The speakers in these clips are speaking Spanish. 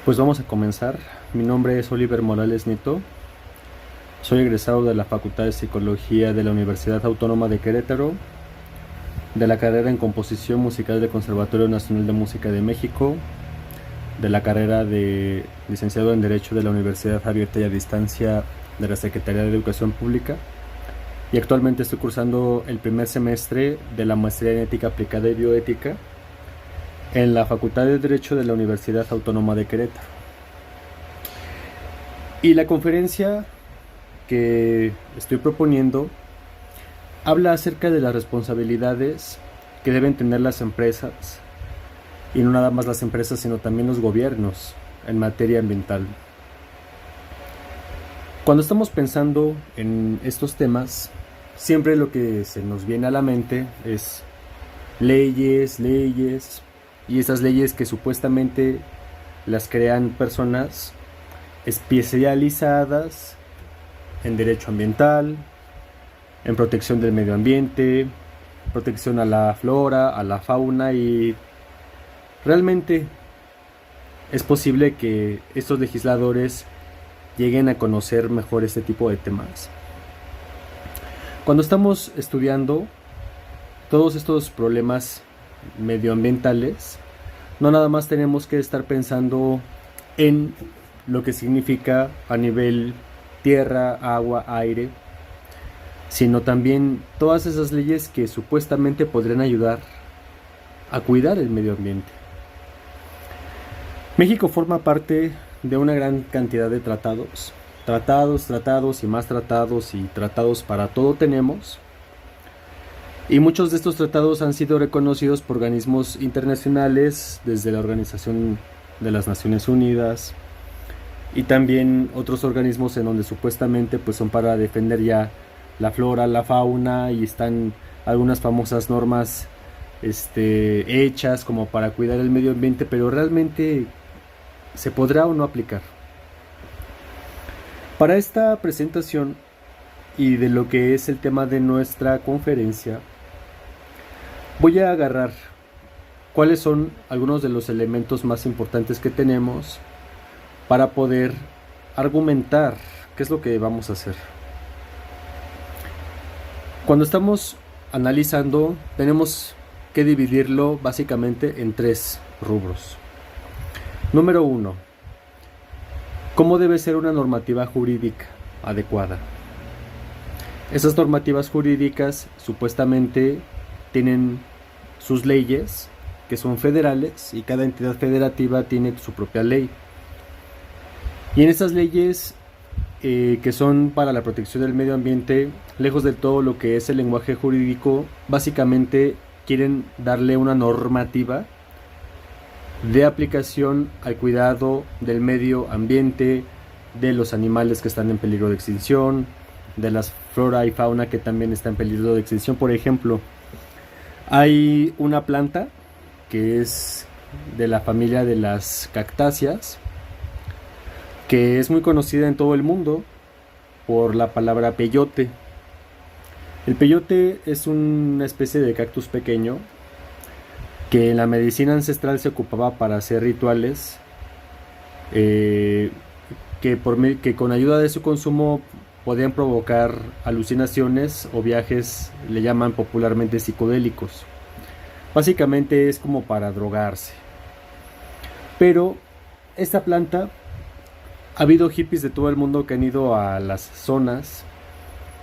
Pues vamos a comenzar. Mi nombre es Oliver Morales Nieto. Soy egresado de la Facultad de Psicología de la Universidad Autónoma de Querétaro, de la carrera en Composición Musical del Conservatorio Nacional de Música de México, de la carrera de licenciado en Derecho de la Universidad Abierta y a Distancia de la Secretaría de Educación Pública, y actualmente estoy cursando el primer semestre de la Maestría en Ética Aplicada y Bioética en la Facultad de Derecho de la Universidad Autónoma de Querétaro. Y la conferencia que estoy proponiendo habla acerca de las responsabilidades que deben tener las empresas, y no nada más las empresas, sino también los gobiernos en materia ambiental. Cuando estamos pensando en estos temas, siempre lo que se nos viene a la mente es leyes, y esas leyes que supuestamente las crean personas especializadas en derecho ambiental, en protección del medio ambiente, protección a la flora, a la fauna, y realmente es posible que estos legisladores lleguen a conocer mejor este tipo de temas. Cuando estamos estudiando todos estos problemas medioambientales, no nada más tenemos que estar pensando en lo que significa a nivel tierra, agua, aire, sino también todas esas leyes que supuestamente podrían ayudar a cuidar el medio ambiente. México forma parte de una gran cantidad de tratados y más tratados, y tratados para todo tenemos. Y muchos de estos tratados han sido reconocidos por organismos internacionales, desde la Organización de las Naciones Unidas, y también otros organismos en donde supuestamente pues son para defender ya la flora, la fauna, y están algunas famosas normas hechas como para cuidar el medio ambiente, pero realmente ¿se podrá o no aplicar? Para esta presentación y de lo que es el tema de nuestra conferencia, voy a agarrar cuáles son algunos de los elementos más importantes que tenemos para poder argumentar qué es lo que vamos a hacer. Cuando estamos analizando, tenemos que dividirlo básicamente en tres rubros. Número 1. ¿Cómo debe ser una normativa jurídica adecuada? Esas normativas jurídicas supuestamente tienen sus leyes, que son federales, y cada entidad federativa tiene su propia ley. Y en esas leyes que son para la protección del medio ambiente, lejos de todo lo que es el lenguaje jurídico, básicamente quieren darle una normativa de aplicación al cuidado del medio ambiente, de los animales que están en peligro de extinción, de la flora y fauna que también está en peligro de extinción. Por ejemplo, hay una planta que es de la familia de las cactáceas, que es muy conocida en todo el mundo por la palabra peyote. El peyote es una especie de cactus pequeño que en la medicina ancestral se ocupaba para hacer rituales, que con ayuda de su consumo podían provocar alucinaciones o viajes, le llaman popularmente psicodélicos. Básicamente es como para drogarse. Pero esta planta, ha habido hippies de todo el mundo que han ido a las zonas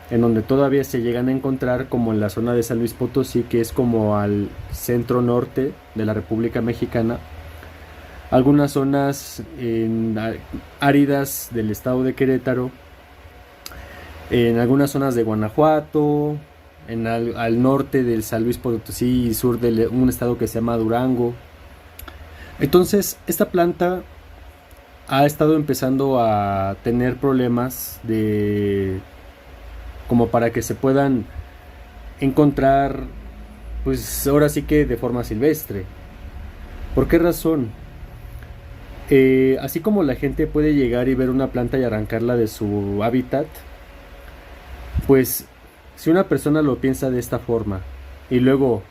en donde todavía se llegan a encontrar, como en la zona de San Luis Potosí, que es como al centro norte de la República Mexicana, algunas zonas áridas del estado de Querétaro, en algunas zonas de Guanajuato, al norte del San Luis Potosí y sur de un estado que se llama Durango. Entonces, esta planta ha estado empezando a tener problemas como para que se puedan encontrar, pues ahora sí que de forma silvestre. ¿Por qué razón? Así como la gente puede llegar y ver una planta y arrancarla de su hábitat, pues si una persona lo piensa de esta forma y luego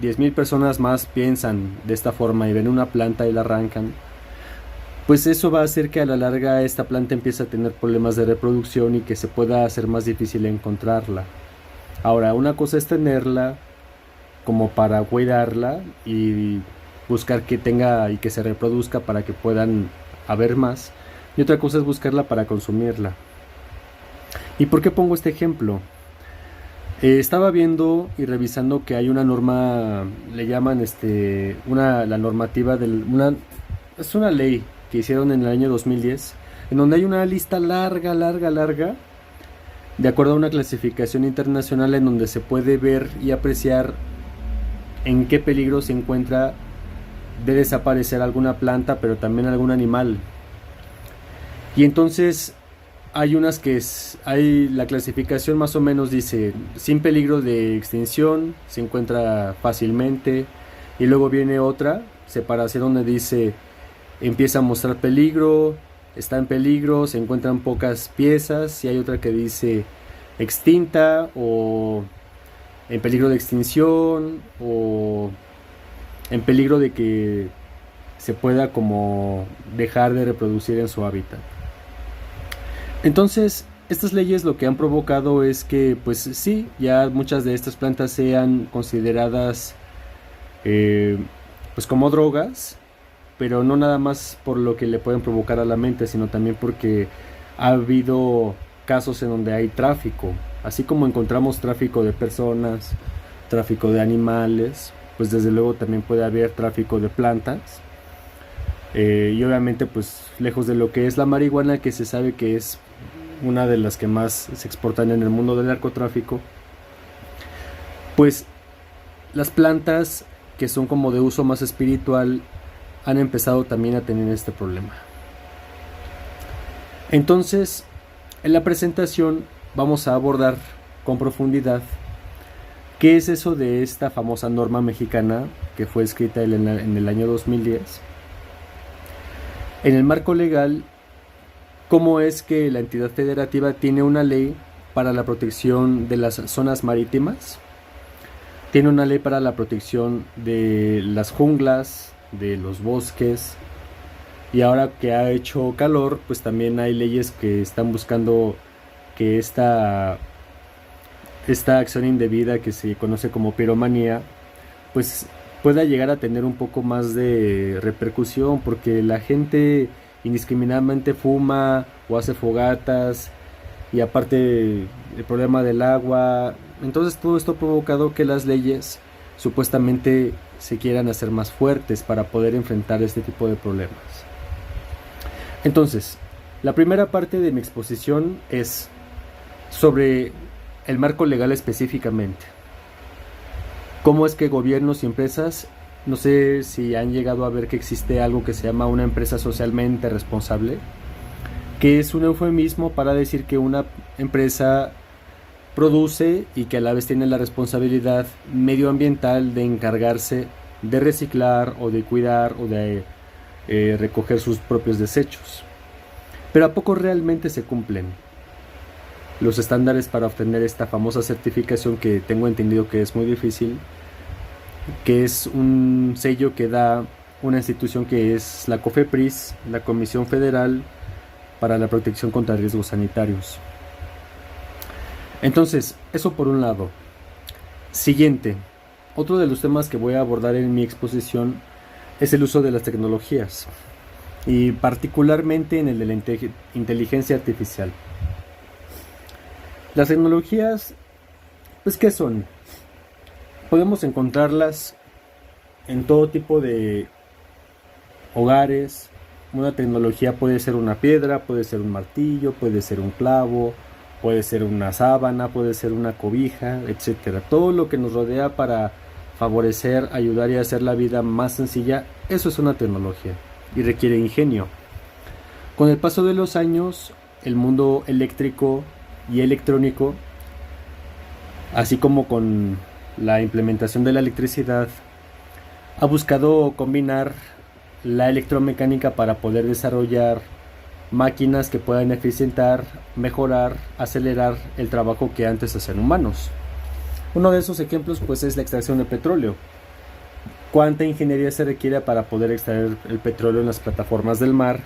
10,000 personas más piensan de esta forma y ven una planta y la arrancan, pues eso va a hacer que a la larga esta planta empiece a tener problemas de reproducción y que se pueda hacer más difícil encontrarla. Ahora, una cosa es tenerla como para cuidarla y buscar que tenga y que se reproduzca para que puedan haber más, y otra cosa es buscarla para consumirla. ¿Y por qué pongo este ejemplo? Estaba viendo y revisando que hay una norma, le llaman la normativa es una ley que hicieron en el año 2010, en donde hay una lista larga, de acuerdo a una clasificación internacional en donde se puede ver y apreciar en qué peligro se encuentra de desaparecer alguna planta, pero también algún animal. Y entonces hay unas la clasificación más o menos dice sin peligro de extinción, se encuentra fácilmente, y luego viene otra separación donde dice empieza a mostrar peligro, está en peligro, se encuentran pocas piezas, y hay otra que dice extinta o en peligro de extinción o en peligro de que se pueda como dejar de reproducir en su hábitat. Entonces, estas leyes lo que han provocado es que, pues sí, ya muchas de estas plantas sean consideradas pues como drogas, pero no nada más por lo que le pueden provocar a la mente, sino también porque ha habido casos en donde hay tráfico. Así como encontramos tráfico de personas, tráfico de animales, pues desde luego también puede haber tráfico de plantas. Y obviamente pues lejos de lo que es la marihuana, que se sabe que es una de las que más se exportan en el mundo del narcotráfico, pues las plantas que son como de uso más espiritual han empezado también a tener este problema. Entonces, en la presentación vamos a abordar con profundidad qué es eso de esta famosa norma mexicana que fue escrita en el año 2010. En el marco legal, cómo es que la entidad federativa tiene una ley para la protección de las zonas marítimas, tiene una ley para la protección de las junglas, de los bosques, y ahora que ha hecho calor, pues también hay leyes que están buscando que esta acción indebida que se conoce como piromanía, pues pueda llegar a tener un poco más de repercusión, porque la gente indiscriminadamente fuma o hace fogatas, y aparte el problema del agua. Entonces todo esto ha provocado que las leyes supuestamente se quieran hacer más fuertes para poder enfrentar este tipo de problemas. Entonces, la primera parte de mi exposición es sobre el marco legal específicamente. ¿Cómo es que gobiernos y empresas, no sé si han llegado a ver que existe algo que se llama una empresa socialmente responsable, que es un eufemismo para decir que una empresa produce y que a la vez tiene la responsabilidad medioambiental de encargarse de reciclar o de cuidar o de recoger sus propios desechos? Pero ¿a poco realmente se cumplen los estándares para obtener esta famosa certificación, que tengo entendido que es muy difícil, que es un sello que da una institución que es la COFEPRIS, la Comisión Federal para la Protección contra Riesgos Sanitarios? Entonces, eso por un lado. Siguiente, otro de los temas que voy a abordar en mi exposición es el uso de las tecnologías, y particularmente en el de la inteligencia artificial. Las tecnologías, pues ¿qué son? Podemos encontrarlas en todo tipo de hogares. Una tecnología puede ser una piedra, puede ser un martillo, puede ser un clavo, puede ser una sábana, puede ser una cobija, etcétera. Todo lo que nos rodea para favorecer, ayudar y hacer la vida más sencilla, eso es una tecnología y requiere ingenio. Con el paso de los años, el mundo eléctrico y electrónico, así como con la implementación de la electricidad, ha buscado combinar la electromecánica para poder desarrollar máquinas que puedan eficientar, mejorar, acelerar el trabajo que antes hacían humanos. Uno de esos ejemplos pues es la extracción de petróleo. ¿Cuánta ingeniería se requiere para poder extraer el petróleo en las plataformas del mar?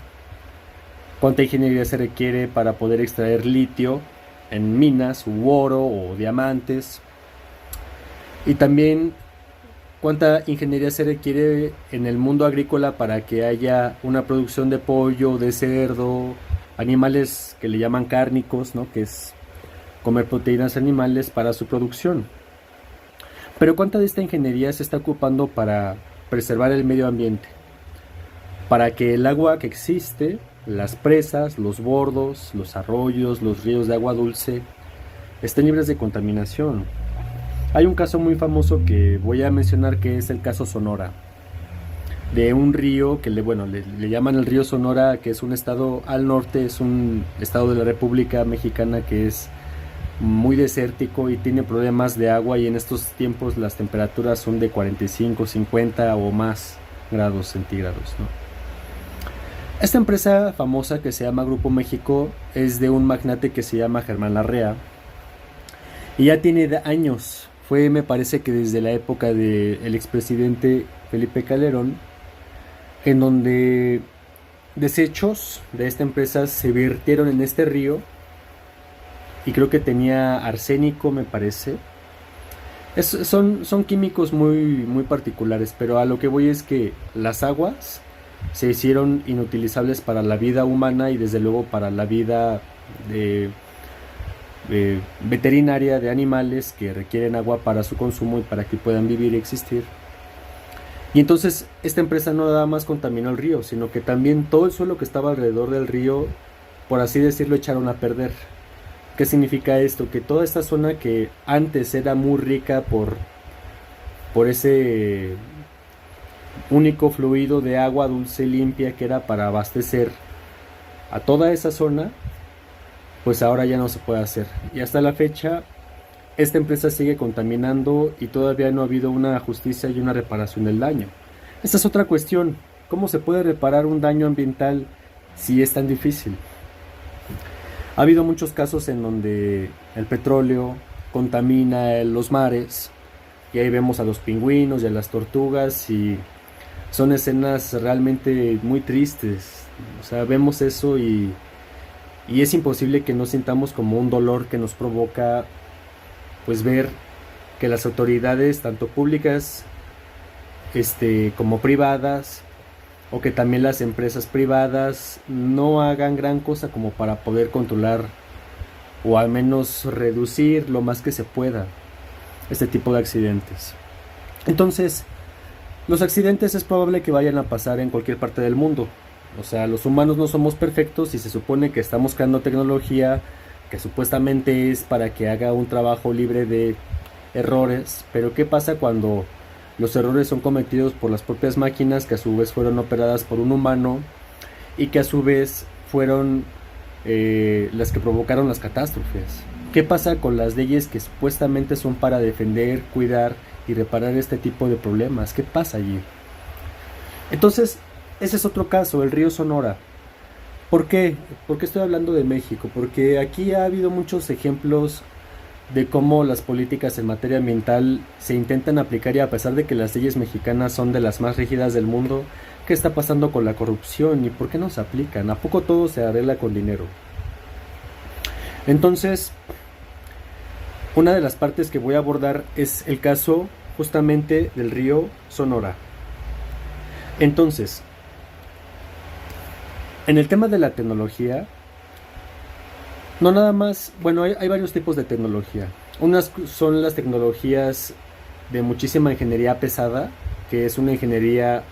cuánta ingeniería se requiere para poder extraer litio en minas, u oro o diamantes, y también cuánta ingeniería se requiere en el mundo agrícola para que haya una producción de pollo, de cerdo, animales que le llaman cárnicos, ¿no? Que es comer proteínas animales para su producción. Pero cuánta de esta ingeniería se está ocupando para preservar el medio ambiente, para que el agua que existe, las presas, los bordos, los arroyos, los ríos de agua dulce, estén libres de contaminación. Hay un caso muy famoso que voy a mencionar, que es el caso Sonora, de un río que le llaman el río Sonora, que es un estado al norte, es un estado de la República Mexicana que es muy desértico y tiene problemas de agua, y en estos tiempos las temperaturas son de 45, 50 o más grados centígrados, ¿no? Esta empresa famosa que se llama Grupo México es de un magnate que se llama Germán Larrea, y ya tiene años. Fue, me parece que desde la época del expresidente Felipe Calderón, en donde desechos de esta empresa se vertieron en este río, y creo que tenía arsénico, me parece. Son químicos muy particulares, pero a lo que voy es que las aguas se hicieron inutilizables para la vida humana y desde luego para la vida veterinaria de animales que requieren agua para su consumo y para que puedan vivir y existir. Y entonces esta empresa no nada más contaminó el río, sino que también todo el suelo que estaba alrededor del río, por así decirlo, echaron a perder. ¿Qué significa esto? Que toda esta zona que antes era muy rica por ese único fluido de agua dulce limpia que era para abastecer a toda esa zona, pues ahora ya no se puede hacer. Y hasta la fecha esta empresa sigue contaminando y todavía no ha habido una justicia y una reparación del daño. Esta es otra cuestión. ¿Cómo se puede reparar un daño ambiental si es tan difícil? Ha habido muchos casos en donde el petróleo contamina los mares, y ahí vemos a los pingüinos y a las tortugas, y son escenas realmente muy tristes. O sea, vemos eso y es imposible que no sintamos como un dolor que nos provoca pues ver que las autoridades, tanto públicas como privadas, o que también las empresas privadas, no hagan gran cosa como para poder controlar o al menos reducir lo más que se pueda este tipo de accidentes. Entonces, los accidentes es probable que vayan a pasar en cualquier parte del mundo. O sea, los humanos no somos perfectos y se supone que estamos creando tecnología que supuestamente es para que haga un trabajo libre de errores. Pero ¿qué pasa cuando los errores son cometidos por las propias máquinas, que a su vez fueron operadas por un humano y que a su vez fueron las que provocaron las catástrofes? ¿Qué pasa con las leyes que supuestamente son para defender, cuidar y reparar este tipo de problemas? ¿Qué pasa allí? Entonces, ese es otro caso, el río Sonora. ¿Por qué? ¿Por qué estoy hablando de México? Porque aquí ha habido muchos ejemplos de cómo las políticas en materia ambiental se intentan aplicar, y a pesar de que las leyes mexicanas son de las más rígidas del mundo, ¿qué está pasando con la corrupción y por qué no se aplican? ¿A poco todo se arregla con dinero? Entonces, una de las partes que voy a abordar es el caso justamente del río Sonora. Entonces, en el tema de la tecnología, no nada más, bueno, hay varios tipos de tecnología. Unas son las tecnologías de muchísima ingeniería pesada, que es una ingeniería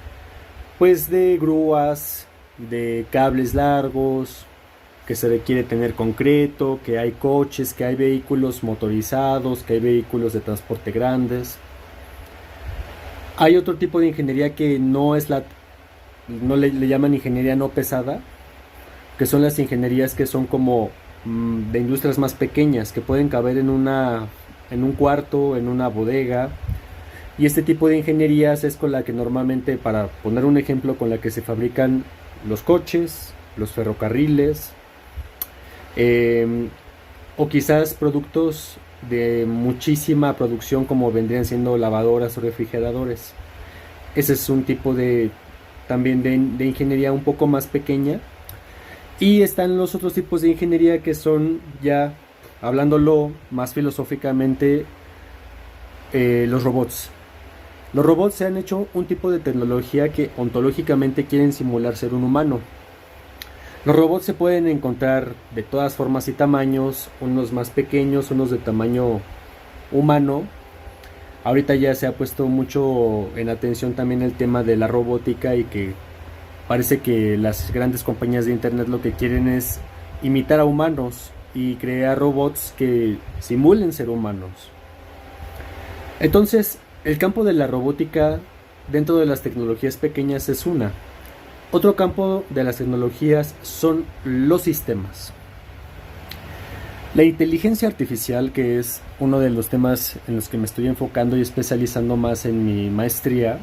pues de grúas, de cables largos, que se requiere tener concreto, que hay coches, que hay vehículos motorizados, que hay vehículos de transporte grandes. Hay otro tipo de ingeniería que no le llaman ingeniería no pesada, que son las ingenierías que son como de industrias más pequeñas, que pueden caber en un cuarto, en una bodega. Y este tipo de ingenierías es con la que normalmente, para poner un ejemplo, con la que se fabrican los coches, los ferrocarriles, o quizás productos de muchísima producción como vendrían siendo lavadoras o refrigeradores. Ese es un tipo también de ingeniería un poco más pequeña, Y están los otros tipos de ingeniería que son, ya hablándolo más filosóficamente, los robots. Los robots se han hecho un tipo de tecnología que ontológicamente quieren simular ser un humano. Los robots se pueden encontrar de todas formas y tamaños, unos más pequeños, unos de tamaño humano. Ahorita ya se ha puesto mucho en atención también el tema de la robótica, y que parece que las grandes compañías de internet lo que quieren es imitar a humanos y crear robots que simulen ser humanos. Entonces, el campo de la robótica dentro de las tecnologías pequeñas es una. Otro campo de las tecnologías son los sistemas. La inteligencia artificial, que es uno de los temas en los que me estoy enfocando y especializando más en mi maestría,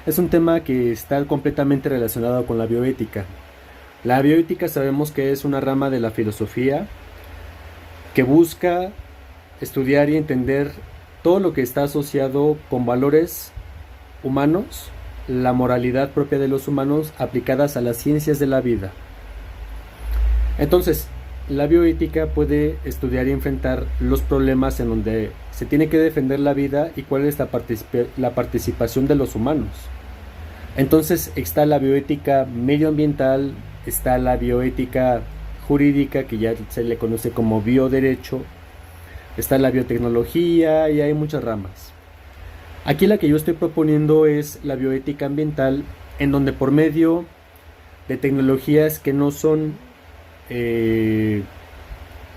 es un tema que está completamente relacionado con la bioética. La bioética sabemos que es una rama de la filosofía que busca estudiar y entender todo lo que está asociado con valores humanos, la moralidad propia de los humanos aplicadas a las ciencias de la vida. Entonces, la bioética puede estudiar y enfrentar los problemas en donde se tiene que defender la vida y cuál es la participación de los humanos. Entonces está la bioética medioambiental, está la bioética jurídica, que ya se le conoce como bioderecho, está la biotecnología y hay muchas ramas. Aquí la que yo estoy proponiendo es la bioética ambiental, en donde por medio de tecnologías que no son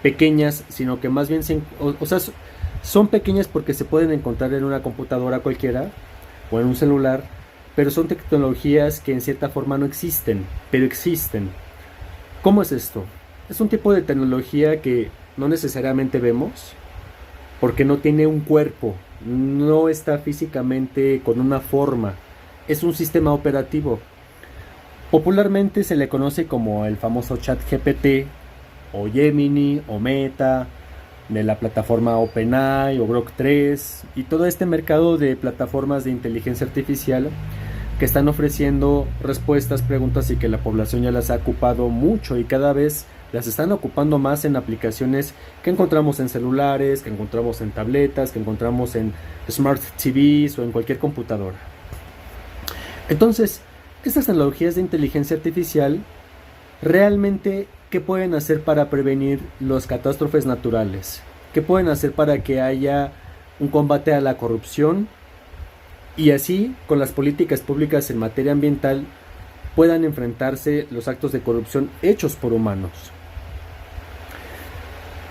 pequeñas, sino que más bien son pequeñas porque se pueden encontrar en una computadora cualquiera o en un celular, pero son tecnologías que en cierta forma no existen, pero existen. ¿Cómo es esto? Es un tipo de tecnología que no necesariamente vemos, porque no tiene un cuerpo, no está físicamente con una forma, es un sistema operativo. Popularmente se le conoce como el famoso ChatGPT, o Gemini, o Meta, de la plataforma OpenAI o Grok 3, y todo este mercado de plataformas de inteligencia artificial que están ofreciendo respuestas, preguntas, y que la población ya las ha ocupado mucho y cada vez las están ocupando más en aplicaciones que encontramos en celulares, que encontramos en tabletas, que encontramos en Smart TVs o en cualquier computadora. Entonces, estas tecnologías de inteligencia artificial realmente, ¿qué pueden hacer para prevenir las catástrofes naturales? ¿Qué pueden hacer para que haya un combate a la corrupción? Y así, con las políticas públicas en materia ambiental, puedan enfrentarse los actos de corrupción hechos por humanos.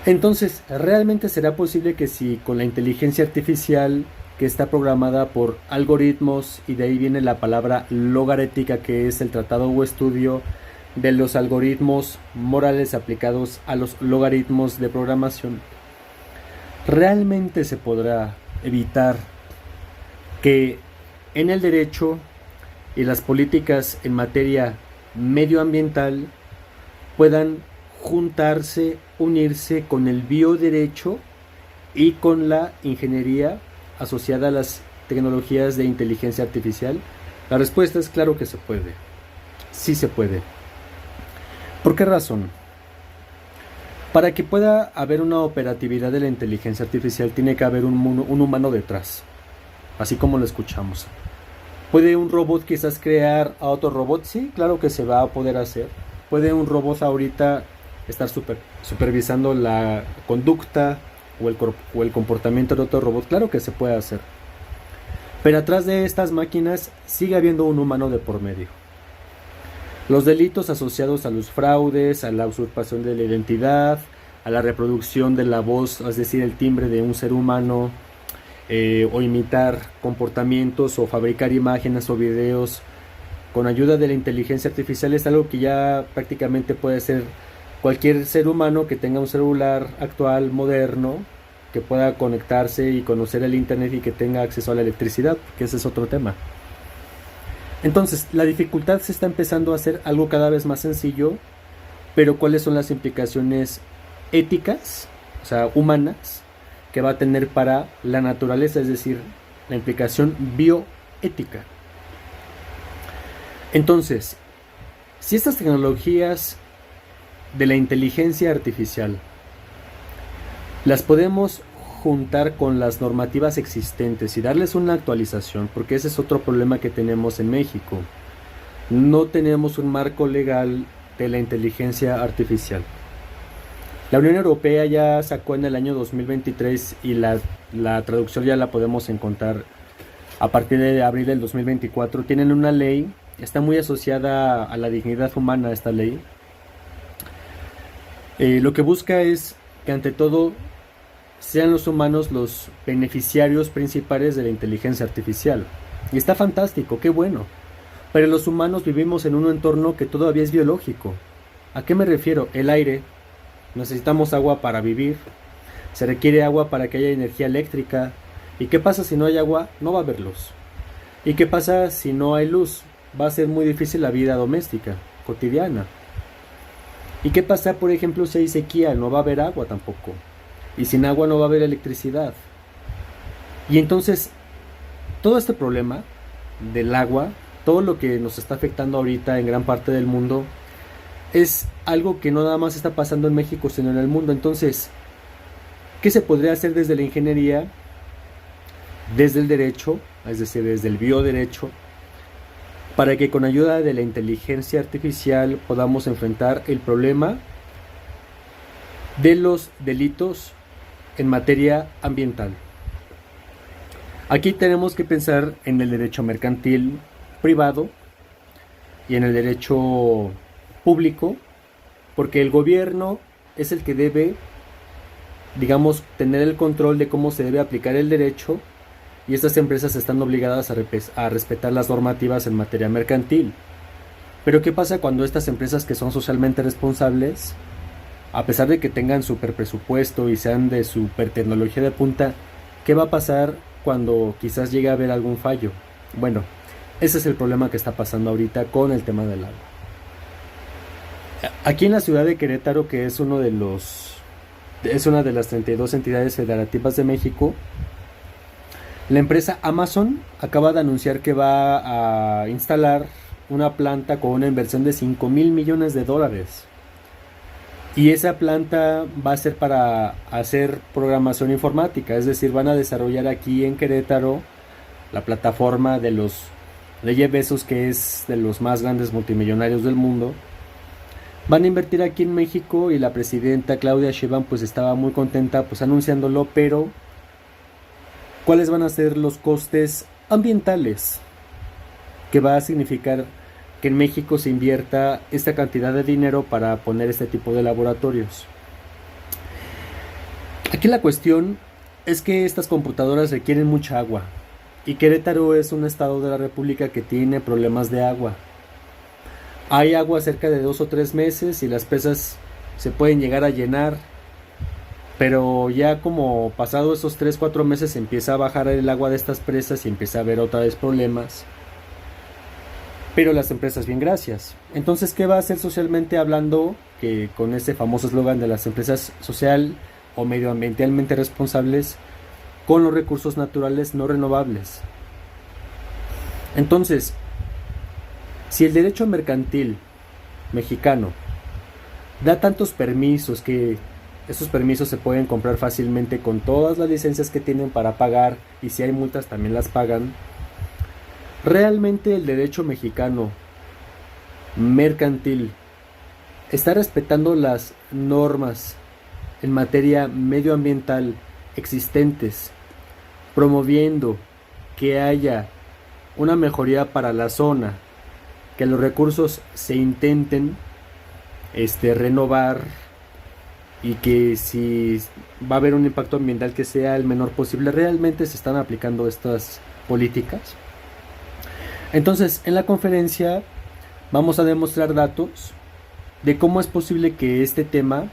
Entonces, ¿realmente será posible que si con la inteligencia artificial, que está programada por algoritmos, y de ahí viene la palabra logarética, que es el tratado o estudio de los algoritmos morales aplicados a los logaritmos de programación, realmente se podrá evitar que en el derecho y las políticas en materia medioambiental puedan juntarse, unirse con el bioderecho y con la ingeniería asociada a las tecnologías de inteligencia artificial? La respuesta es claro que se puede. Sí se puede. ¿Por qué razón? Para que pueda haber una operatividad de la inteligencia artificial tiene que haber un humano detrás, así como lo escuchamos. ¿Puede un robot quizás crear a otro robot? Sí, claro que se va a poder hacer. ¿Puede un robot ahorita estar supervisando la conducta o el comportamiento de otro robot? Claro que se puede hacer. Pero atrás de estas máquinas sigue habiendo un humano de por medio. Los delitos asociados a los fraudes, a la usurpación de la identidad, a la reproducción de la voz, es decir, el timbre de un ser humano, o imitar comportamientos o fabricar imágenes o videos con ayuda de la inteligencia artificial, es algo que ya prácticamente puede ser cualquier ser humano que tenga un celular actual, moderno, que pueda conectarse y conocer el internet y que tenga acceso a la electricidad, porque ese es otro tema. Entonces, la dificultad se está empezando a hacer algo cada vez más sencillo, pero ¿cuáles son las implicaciones éticas, o sea, humanas, que va a tener para la naturaleza? Es decir, la implicación bioética. Entonces, si estas tecnologías de la inteligencia artificial. Las podemos juntar con las normativas existentes y darles una actualización, porque ese es otro problema que tenemos en México. No tenemos un marco legal de la inteligencia artificial. La Unión Europea ya sacó en el año 2023 y la traducción ya la podemos encontrar a partir de abril del 2024. Tienen una ley, está muy asociada a la dignidad humana esta ley. Lo que busca es que ante todo sean los humanos los beneficiarios principales de la inteligencia artificial. Y está fantástico, qué bueno. Pero los humanos vivimos en un entorno que todavía es biológico. ¿A qué me refiero? El aire. Necesitamos agua para vivir. Se requiere agua para que haya energía eléctrica. ¿Y qué pasa si no hay agua? No va a haber luz. ¿Y qué pasa si no hay luz? Va a ser muy difícil la vida doméstica, cotidiana. ¿Y qué pasa, por ejemplo, si hay sequía? No va a haber agua tampoco. Y sin agua no va a haber electricidad. Y entonces, todo este problema del agua, todo lo que nos está afectando ahorita en gran parte del mundo, es algo que no nada más está pasando en México, sino en el mundo. Entonces, ¿qué se podría hacer desde la ingeniería, desde el derecho, es decir, desde el bioderecho, para que con ayuda de la inteligencia artificial podamos enfrentar el problema de los delitos en materia ambiental? Aquí tenemos que pensar en el derecho mercantil privado y en el derecho público, porque el gobierno es el que debe, digamos, tener el control de cómo se debe aplicar el derecho, y estas empresas están obligadas a respetar las normativas en materia mercantil. Pero ¿qué pasa cuando estas empresas que son socialmente responsables, a pesar de que tengan super presupuesto y sean de super tecnología de punta, qué va a pasar cuando quizás llegue a haber algún fallo? Bueno, ese es el problema que está pasando ahorita con el tema del agua. Aquí en la ciudad de Querétaro, que es una de las 32 entidades federativas de México, la empresa Amazon acaba de anunciar que va a instalar una planta con una inversión de $5,000 millones. Y esa planta va a ser para hacer programación informática, es decir, van a desarrollar aquí en Querétaro la plataforma de Jeff Bezos, que es de los más grandes multimillonarios del mundo. Van a invertir aquí en México y la presidenta Claudia Sheinbaum pues estaba muy contenta pues anunciándolo, pero ¿cuáles van a ser los costes ambientales que va a significar que en México se invierta esta cantidad de dinero para poner este tipo de laboratorios? Aquí la cuestión es que estas computadoras requieren mucha agua, y Querétaro es un estado de la República que tiene problemas de agua. Hay agua cerca de 2 o 3 meses y las presas se pueden llegar a llenar, pero ya como pasado esos 3-4 meses empieza a bajar el agua de estas presas y empieza a haber otra vez problemas. Pero las empresas, bien, gracias. Entonces, ¿qué va a hacer socialmente hablando? Que con ese famoso eslogan de las empresas social o medioambientalmente responsables con los recursos naturales no renovables. Entonces, si el derecho mercantil mexicano da tantos permisos que esos permisos se pueden comprar fácilmente con todas las licencias que tienen para pagar, y si hay multas también las pagan, ¿realmente el derecho mexicano mercantil está respetando las normas en materia medioambiental existentes, promoviendo que haya una mejoría para la zona, que los recursos se intenten renovar, y que si va a haber un impacto ambiental que sea el menor posible? ¿Realmente se están aplicando estas políticas? Entonces, en la conferencia vamos a demostrar datos de cómo es posible que este tema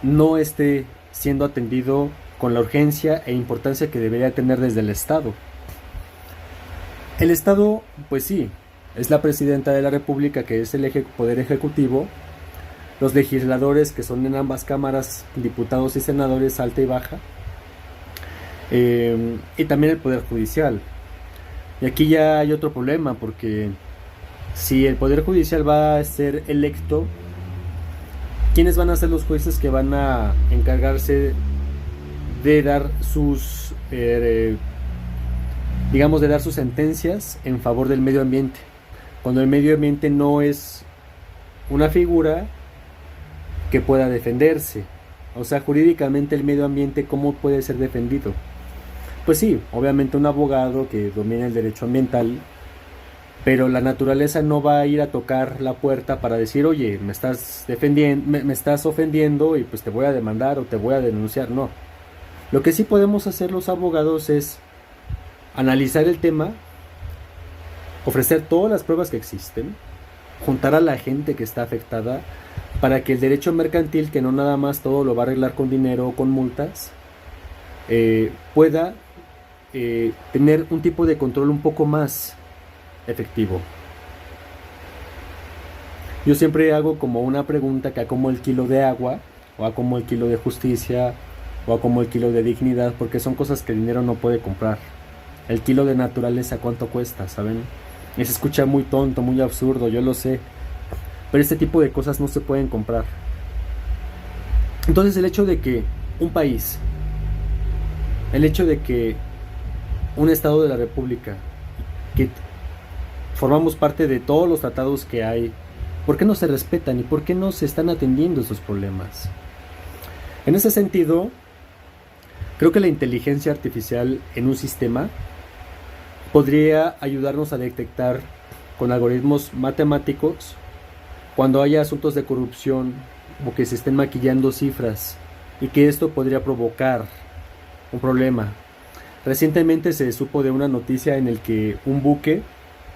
no esté siendo atendido con la urgencia e importancia que debería tener desde el Estado. El Estado, pues sí, es la presidenta de la República, que es el poder ejecutivo, los legisladores, que son en ambas cámaras, diputados y senadores, alta y baja, y también el poder judicial. Y aquí ya hay otro problema, porque si el poder judicial va a ser electo ¿quiénes van a ser los jueces que van a encargarse de dar sus, digamos, de dar sus sentencias en favor del medio ambiente? Cuando el medio ambiente no es una figura que pueda defenderse. O sea, jurídicamente el medio ambiente, ¿cómo puede ser defendido? Pues sí, obviamente un abogado que domine el derecho ambiental, pero la naturaleza no va a ir a tocar la puerta para decir, oye, me estás defendiendo, me estás ofendiendo y pues te voy a demandar o te voy a denunciar. No. Lo que sí podemos hacer los abogados es analizar el tema, ofrecer todas las pruebas que existen, juntar a la gente que está afectada para que el derecho mercantil, que no nada más todo lo va a arreglar con dinero o con multas, pueda tener un tipo de control un poco más efectivo. Yo siempre hago como una pregunta que a como el kilo de agua, o a como el kilo de justicia, o a como el kilo de dignidad, porque son cosas que el dinero no puede comprar. El kilo de naturaleza, ¿cuánto cuesta? ¿Saben? Y se escucha muy tonto, muy absurdo, yo lo sé, pero este tipo de cosas no se pueden comprar. Entonces el hecho de que un país, el hecho de que un estado de la república, que formamos parte de todos los tratados que hay, ¿por qué no se respetan y por qué no se están atendiendo esos problemas? En ese sentido, creo que la inteligencia artificial en un sistema podría ayudarnos a detectar con algoritmos matemáticos cuando haya asuntos de corrupción o que se estén maquillando cifras, y que esto podría provocar un problema. Recientemente se supo de una noticia en el que un buque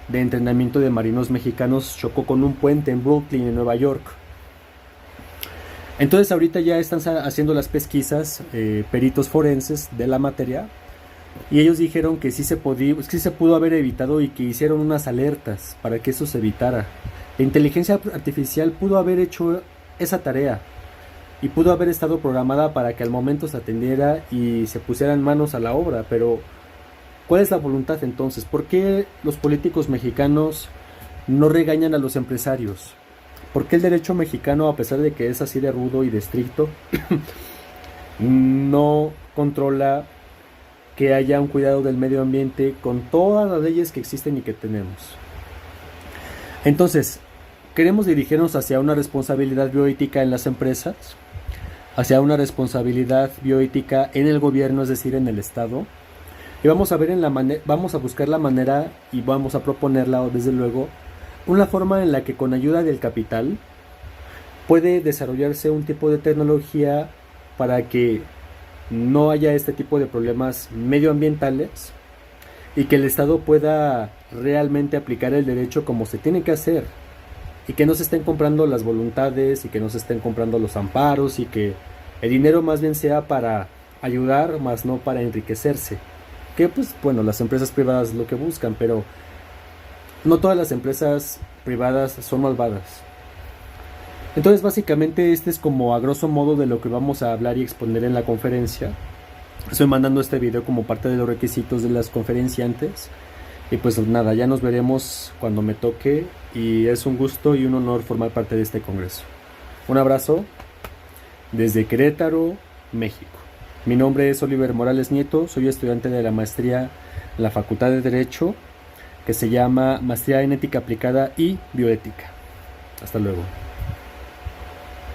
de entrenamiento de marinos mexicanos chocó con un puente en Brooklyn, en Nueva York. Entonces ahorita ya están haciendo las pesquisas, peritos forenses de la materia, y ellos dijeron que sí se pudo haber evitado y que hicieron unas alertas para que eso se evitara. La inteligencia artificial pudo haber hecho esa tarea y pudo haber estado programada para que al momento se atendiera y se pusieran manos a la obra, pero ¿cuál es la voluntad entonces? ¿Por qué los políticos mexicanos no regañan a los empresarios? ¿Por qué el derecho mexicano, a pesar de que es así de rudo y de estricto, no controla que haya un cuidado del medio ambiente con todas las leyes que existen y que tenemos? Entonces, queremos dirigirnos hacia una responsabilidad bioética en las empresas, hacia una responsabilidad bioética en el gobierno, es decir, en el Estado. Y vamos a ver vamos a buscar la manera y vamos a proponerla, desde luego, una forma en la que con ayuda del capital puede desarrollarse un tipo de tecnología para que no haya este tipo de problemas medioambientales y que el Estado pueda realmente aplicar el derecho como se tiene que hacer, y que no se estén comprando las voluntades y que no se estén comprando los amparos, y que el dinero más bien sea para ayudar, más no para enriquecerse. Que pues bueno, las empresas privadas lo que buscan, pero no todas las empresas privadas son malvadas. Entonces básicamente este es como a grosso modo de lo que vamos a hablar y exponer en la conferencia. Estoy mandando este video como parte de los requisitos de las conferenciantes. Y pues nada, ya nos veremos cuando me toque, y es un gusto y un honor formar parte de este congreso. Un abrazo desde Querétaro, México. Mi nombre es Oliver Morales Nieto, soy estudiante de la maestría en la Facultad de Derecho, que se llama Maestría en Ética Aplicada y Bioética. Hasta luego.